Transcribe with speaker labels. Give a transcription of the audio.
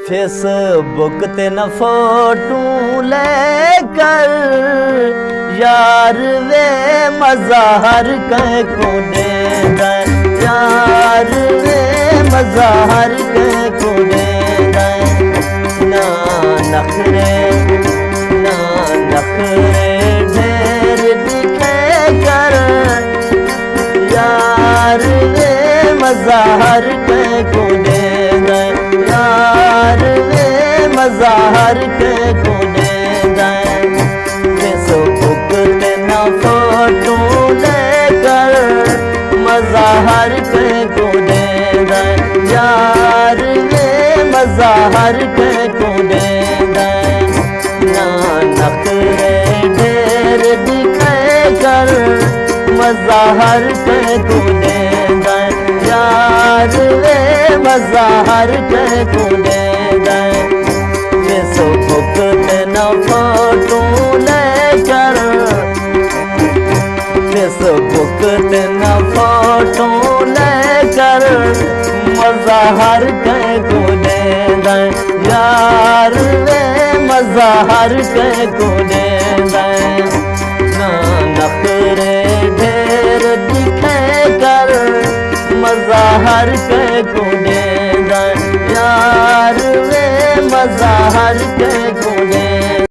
Speaker 1: Facebook ते न photo लेकर यार वे मज़ाहर कह को दे दे, यार वे मज़ाहर कह को दे दे। ना नखरे ढेर दिखे कर यार वे मज़ाहर कह को दे दे, यार वे मज़ाहर कह को दे दे। फेसबुक ते ना फोटो लेकर मज़ाहर कह को दे दे, यार वे मज़ाहर कह को दे दे। ना नखरे ढेर दिखे कर मज़ाहर कह को दे दे, यार वे मज़ाहर कह को दे दे। फेसबुक ते न फोटो लेकर, फेसबुक ते न फोटो लेकर मज़ाहर कह को दे दे, यार वे मज़ाहर कह को दे दे। ना नखरे ढेर दिखे कर मज़ाहर कह को दे दे, यार वे मज़ाहर कह को